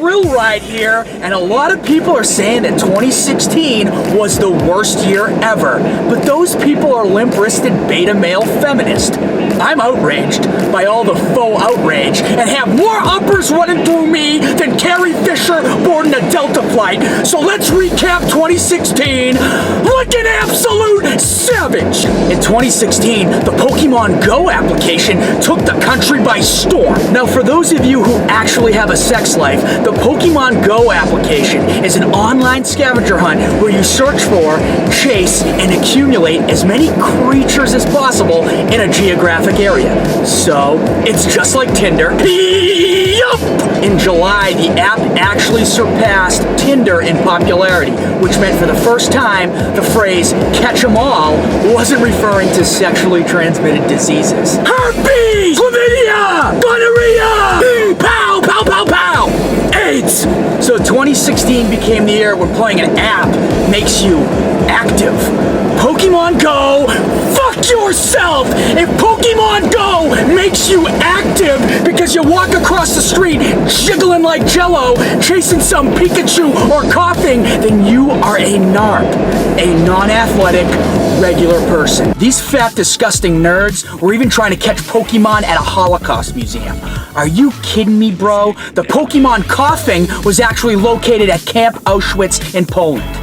Thrillride here, and a lot of people are saying that 2016 was the worst year ever. But those people are limp-wristed beta male feminists. I'm outraged by all the faux outrage and have more uppers running through me than Carrie Fisher boarding a Delta flight. So let's recap 2016 like an absolute savage. In 2016, the Pokemon Go application took the country by storm. Now, for those of you who actually have a sex life, the Pokemon Go application is an online scavenger hunt where you search for, chase, and accumulate as many creatures as possible in a geographic area. So, it's just like Tinder. Yup! In July, the app actually surpassed Tinder in popularity, which meant for the first time, the phrase catch 'em all wasn't referring to sexually transmitted diseases. Herpes! Chlamydia! Gonorrhea! Pow! Pow! Pow! Pow! AIDS! So 2016 became the year when playing an app makes you active. Pokemon Go, fuck yourself! If Pokemon Go makes you active because you walk across the street jiggling like Jello, chasing some Pikachu or coughing, then you are a NARP, a non-athletic, regular person. These fat, disgusting nerds were even trying to catch Pokemon at a Holocaust museum. Are you kidding me, bro? The Pokemon coughing was actually located at Camp Auschwitz in Poland.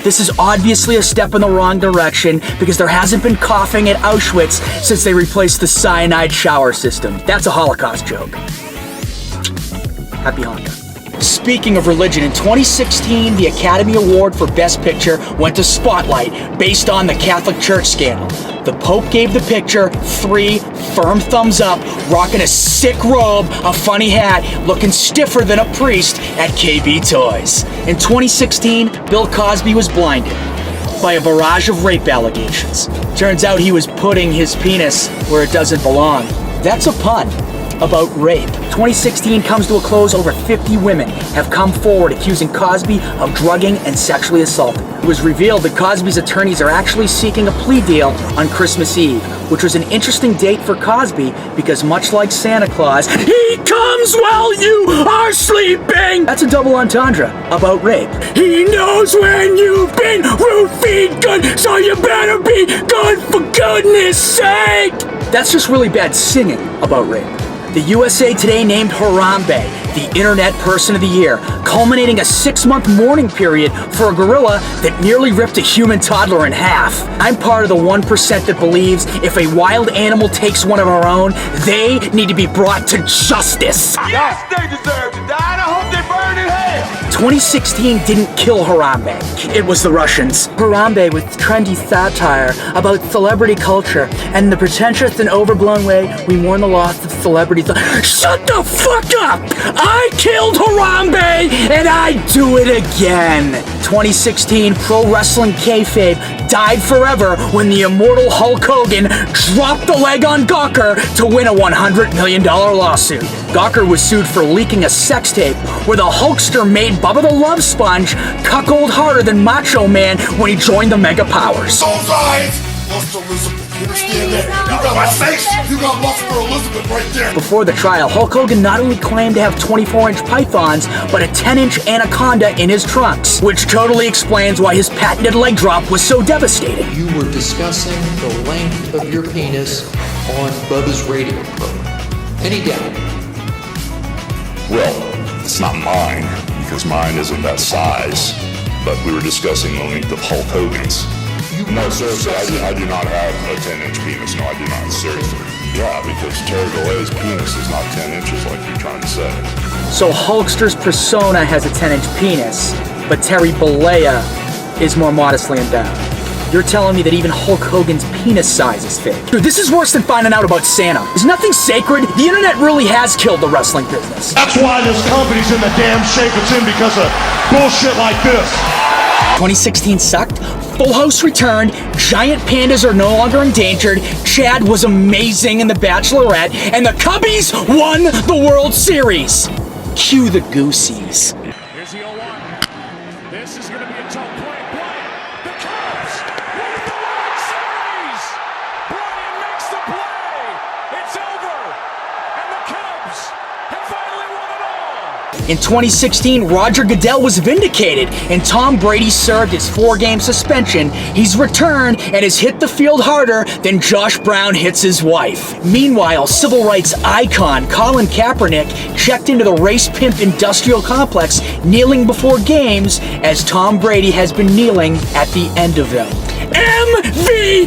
This is obviously a step in the wrong direction because there hasn't been coughing at Auschwitz since they replaced the cyanide shower system. That's a Holocaust joke. Happy Hanukkah. Speaking of religion, in 2016, the Academy Award for Best Picture went to Spotlight based on the Catholic Church scandal. The Pope gave the picture 3 firm thumbs up, rocking a sick robe, a funny hat, looking stiffer than a priest at KB Toys. In 2016, Bill Cosby was blinded by a barrage of rape allegations. Turns out he was putting his penis where it doesn't belong. That's a pun about rape. 2016 comes to a close. Over 50 women have come forward accusing Cosby of drugging and sexually assaulting. It was revealed that Cosby's attorneys are actually seeking a plea deal on Christmas Eve, which was an interesting date for Cosby because much like Santa Claus, he comes while you are sleeping! That's a double entendre about rape. He knows when you've been roofied good, so you better be good for goodness sake! That's just really bad singing about rape. The USA Today named Harambe the Internet Person of the Year, culminating a 6-month mourning period for a gorilla that nearly ripped a human toddler in half. I'm part of the 1% that believes if a wild animal takes one of our own, they need to be brought to justice. Yes, they deserve to die, and I hope they burn in hell. 2016 didn't kill Harambe. It was the Russians. Harambe with trendy satire about celebrity culture and the pretentious and overblown way we mourn the loss of celebrities. Shut the fuck up! I killed Harambe, and I do it again. 2016 pro wrestling kayfabe died forever when the immortal Hulk Hogan dropped the leg on Gawker to win a $100 million lawsuit. Gawker was sued for leaking a sex tape where the Hulkster made Bubba the Love Sponge cuckold harder than Macho Man when he joined the Mega Powers. Those eyes! Lost Elizabeth. You understand that? You got my face! You got lust for Elizabeth right there! Before the trial, Hulk Hogan not only claimed to have 24-inch pythons, but a 10-inch anaconda in his trunks, which totally explains why his patented leg drop was so devastating. You were discussing the length of your penis on Bubba's radio program. Any doubt? Well, it's not mine, because mine isn't that size. But we were discussing the length of Hulk Hogan's. No, seriously, I do not have a 10-inch penis. No, I do not. Seriously. Yeah, because Terry Bollea's penis is not 10 inches like you're trying to say. So Hulkster's persona has a 10-inch penis, but Terry Bollea is more modestly endowed. You're telling me that even Hulk Hogan's penis size is fake. Dude, this is worse than finding out about Santa. Is nothing sacred? The internet really has killed the wrestling business. That's why this company's in the damn shape it's in, because of bullshit like this. 2016 sucked. Full House returned. Giant pandas are no longer endangered. Chad was amazing in The Bachelorette. And the Cubbies won the World Series. Cue the Goosies. Here's the 0-1. This is going to be a tough play. The Cubs win the World Series. Brian makes the play. It's over. And the Cubs have finally won it all. In 2016, Roger Goodell was vindicated, and Tom Brady served his 4-game suspension. He's returned and has hit the field harder than Josh Brown hits his wife. Meanwhile, civil rights icon Colin Kaepernick checked into the race pimp industrial complex, kneeling before games as Tom Brady has been kneeling at the end of them. MVP!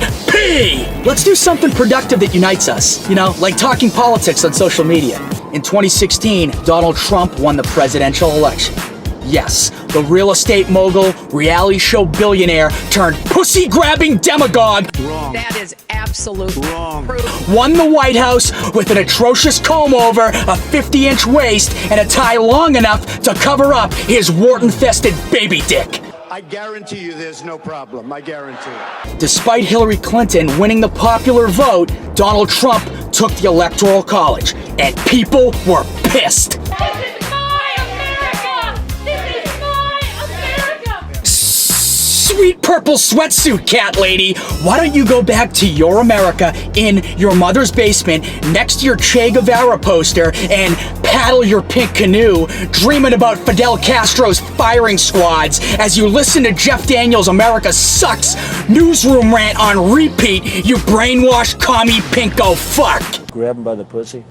Let's do something productive that unites us, like talking politics on social media. In 2016, Donald Trump won the presidential election. Yes, the real estate mogul, reality show billionaire turned pussy-grabbing demagogue That is absolute wrong. Won the White House with an atrocious comb-over, a 50-inch waist, and a tie long enough to cover up his wart-infested baby dick. I guarantee you there's no problem. I guarantee it. Despite Hillary Clinton winning the popular vote, Donald Trump took the Electoral College, and people were pissed. This is my America! This is my America! Sweet purple sweatsuit cat lady, why don't you go back to your America in your mother's basement next to your Che Guevara poster and paddle your pink canoe, dreaming about Fidel Castro's firing squads as you listen to Jeff Daniels' America Sucks newsroom rant on repeat, you brainwashed commie pinko fuck. Grab him by the pussy.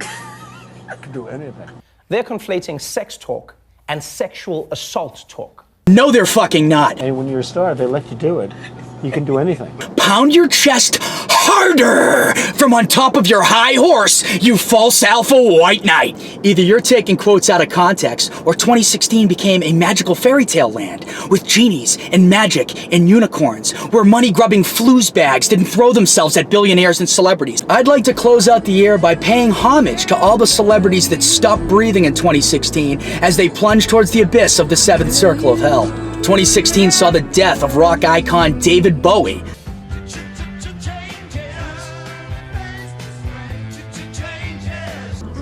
I can do anything. They're conflating sex talk and sexual assault talk. No, they're fucking not. Hey, when you're a star, they let you do it. You can do anything. Pound your chest harder from on top of your high horse, you false alpha white knight. Either you're taking quotes out of context, or 2016 became a magical fairy tale land with genies and magic and unicorns, where money-grubbing floozbags didn't throw themselves at billionaires and celebrities. I'd like to close out the year by paying homage to all the celebrities that stopped breathing in 2016 as they plunged towards the abyss of the seventh circle of hell. 2016 saw the death of rock icon David Bowie.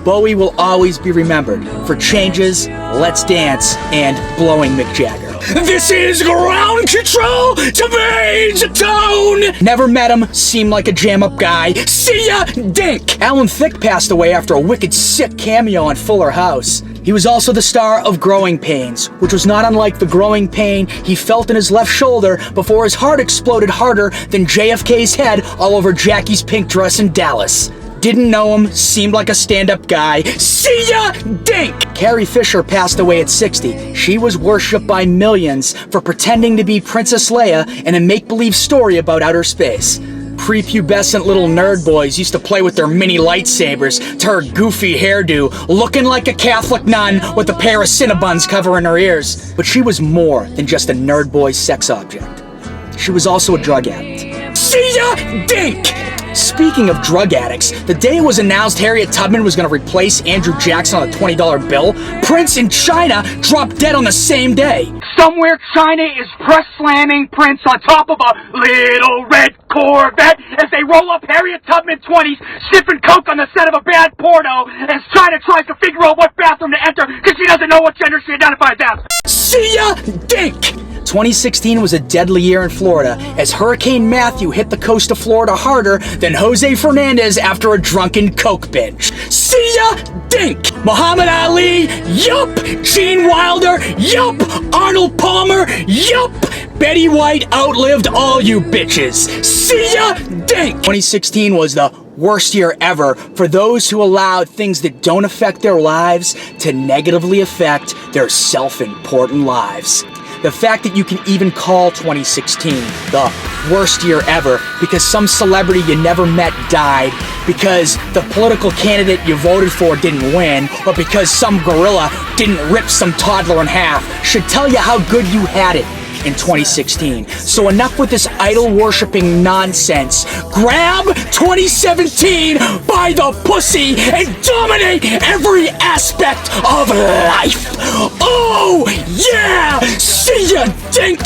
Bowie will always be remembered for Changes, Let's Dance, and Blowing Mick Jagger. This is ground control to Major Tone! Never met him, seemed like a jam-up guy. See ya, dink! Alan Thicke passed away after a wicked sick cameo on Fuller House. He was also the star of Growing Pains, which was not unlike the growing pain he felt in his left shoulder before his heart exploded harder than JFK's head all over Jackie's pink dress in Dallas. Didn't know him, seemed like a stand-up guy. See ya, dink! Carrie Fisher passed away at 60. She was worshipped by millions for pretending to be Princess Leia in a make-believe story about outer space. Prepubescent little nerd boys used to play with their mini lightsabers to her goofy hairdo, looking like a Catholic nun with a pair of Cinnabons covering her ears. But she was more than just a nerd boy's sex object. She was also a drug addict. See ya, dink! Speaking of drug addicts, the day it was announced Harriet Tubman was going to replace Andrew Jackson on a $20 bill, Prince in China dropped dead on the same day. Somewhere China is press slamming Prince on top of a little red Corvette as they roll up Harriet Tubman 20s, sniffing coke on the set of a bad porno, as China tries to figure out what bathroom to enter because she doesn't know what gender she identifies as. See ya, dink! 2016 was a deadly year in Florida as Hurricane Matthew hit the coast of Florida harder than Jose Fernandez after a drunken coke binge. See ya, dink! Muhammad Ali, yup! Gene Wilder, yup! Arnold Palmer, yup! Betty White outlived all you bitches. See ya, dink! 2016 was the worst year ever for those who allowed things that don't affect their lives to negatively affect their self-important lives. The fact that you can even call 2016 the worst year ever because some celebrity you never met died, because the political candidate you voted for didn't win, or because some gorilla didn't rip some toddler in half should tell you how good you had it in 2016. So enough with this idol-worshipping nonsense. Grab 2017 by the pussy and dominate every aspect of life. Oh, yeah! See ya, dink!